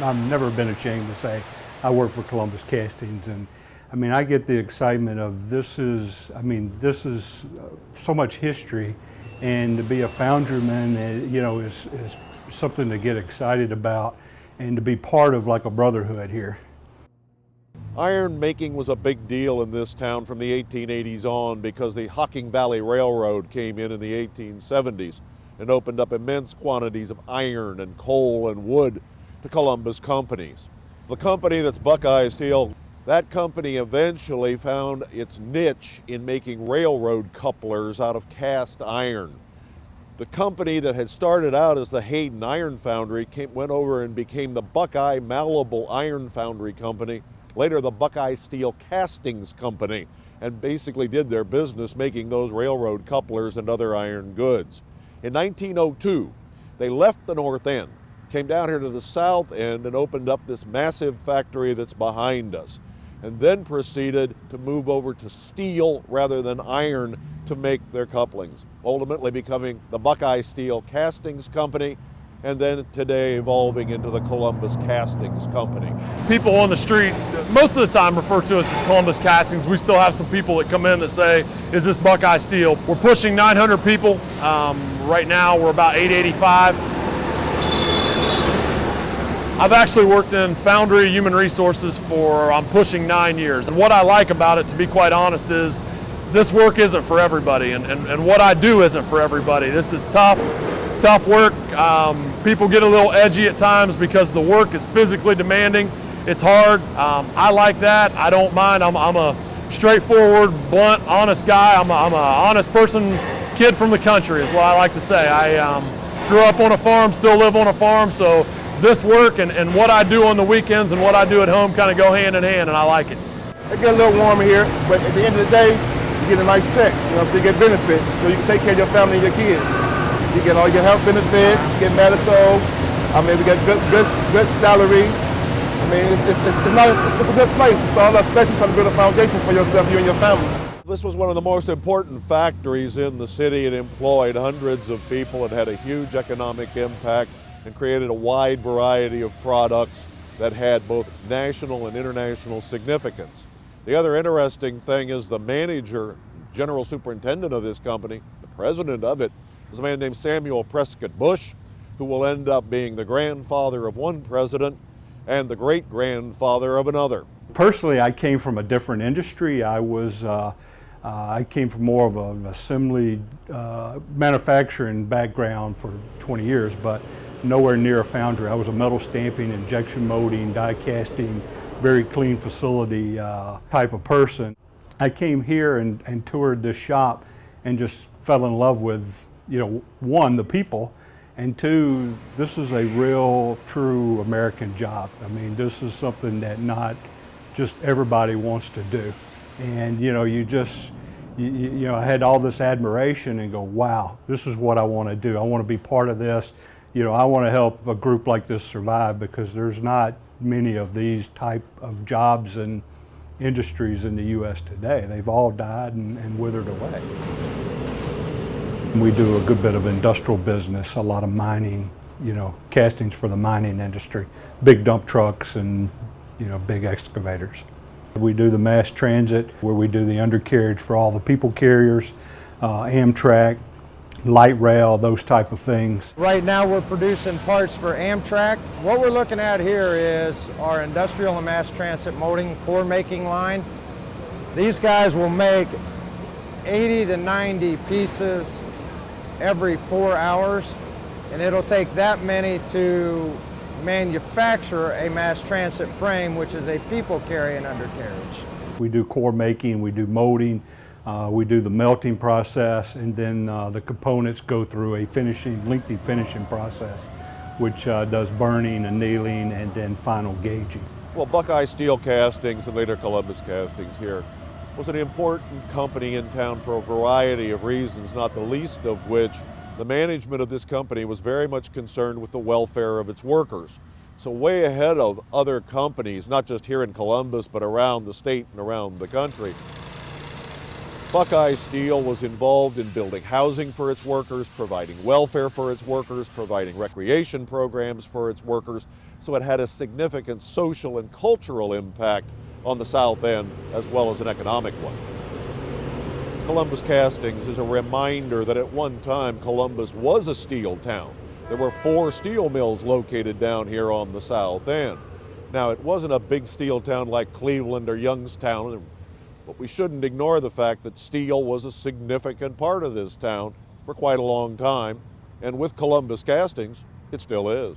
I've never been ashamed to say I work for Columbus Castings, and I mean, I get the excitement of this is so much history, and to be a foundryman, you know, is something to get excited about, and to be part of like a brotherhood here. Iron making was a big deal in this town from the 1880s on because the Hocking Valley Railroad came in the 1870s and opened up immense quantities of iron and coal and wood to Columbus companies. The company that's Buckeye Steel, that company eventually found its niche in making railroad couplers out of cast iron. The company that had started out as the Hayden Iron Foundry went over and became the Buckeye Malleable Iron Foundry Company, later the Buckeye Steel Castings Company, and basically did their business making those railroad couplers and other iron goods. In 1902, they left the North End, came down here to the South End and opened up this massive factory that's behind us, and then proceeded to move over to steel rather than iron to make their couplings, ultimately becoming the Buckeye Steel Castings Company, and then today evolving into the Columbus Castings Company. People on the street most of the time refer to us as Columbus Castings. We still have some people that come in that say, is this Buckeye Steel? We're pushing 900 people. Right now we're about 885. I've actually worked in foundry human resources for, I'm pushing 9 years. And what I like about it, to be quite honest, is this work isn't for everybody, and what I do isn't for everybody. This is tough work. People get a little edgy at times because the work is physically demanding. It's hard. I like that. I don't mind. I'm a straightforward, blunt, honest guy. I'm a honest person, kid from the country is what I like to say. I grew up on a farm, still live on a farm, so this work and what I do on the weekends and what I do at home kind of go hand in hand, and I like it. It get a little warmer here, but at the end of the day, you get a nice check, you know, so you get benefits, so you can take care of your family and your kids. You get all your health benefits, you get medical, I mean, we get good salary. I mean, it's a good place to start, especially trying to build a foundation for yourself, you and your family. This was one of the most important factories in the city. It employed hundreds of people. It had a huge economic impact and created a wide variety of products that had both national and international significance. The other interesting thing is the manager, general superintendent of this company, the president of it, is a man named Samuel Prescott Bush, who will end up being the grandfather of one president and the great-grandfather of another. Personally, I came from a different industry. I came from more of an assembly manufacturing background for 20 years, but nowhere near a foundry. I was a metal stamping, injection molding, die casting, very clean facility type of person. I came here and toured this shop and just fell in love with, you know, one, the people, and two, this is a real, true American job. I mean, this is something that not just everybody wants to do. And, you know, you know, I had all this admiration and go, wow, this is what I want to do. I want to be part of this. You know, I want to help a group like this survive, because there's not many of these type of jobs and industries in the U.S. today. They've all died and withered away. We do a good bit of industrial business, a lot of mining, you know, castings for the mining industry, big dump trucks and, you know, big excavators. We do the mass transit, where we do the undercarriage for all the people carriers, Amtrak, light rail, those type of things. Right now we're producing parts for Amtrak. What we're looking at here is our industrial and mass transit molding core making line. These guys will make 80 to 90 pieces every 4 hours, and it'll take that many to manufacture a mass transit frame, which is a people carrying undercarriage. We do core making, we do molding, we do the melting process, and then the components go through a lengthy finishing process, which does burning, annealing, and then final gauging. Well, Buckeye Steel Castings, and later Columbus Castings here, was an important company in town for a variety of reasons, not the least of which the management of this company was very much concerned with the welfare of its workers. So way ahead of other companies, not just here in Columbus, but around the state and around the country. Buckeye Steel was involved in building housing for its workers, providing welfare for its workers, providing recreation programs for its workers, so it had a significant social and cultural impact on the South End as well as an economic one. Columbus Castings is a reminder that at one time Columbus was a steel town. There were 4 steel mills located down here on the South End. Now, it wasn't a big steel town like Cleveland or Youngstown, but we shouldn't ignore the fact that steel was a significant part of this town for quite a long time, and with Columbus Castings, it still is.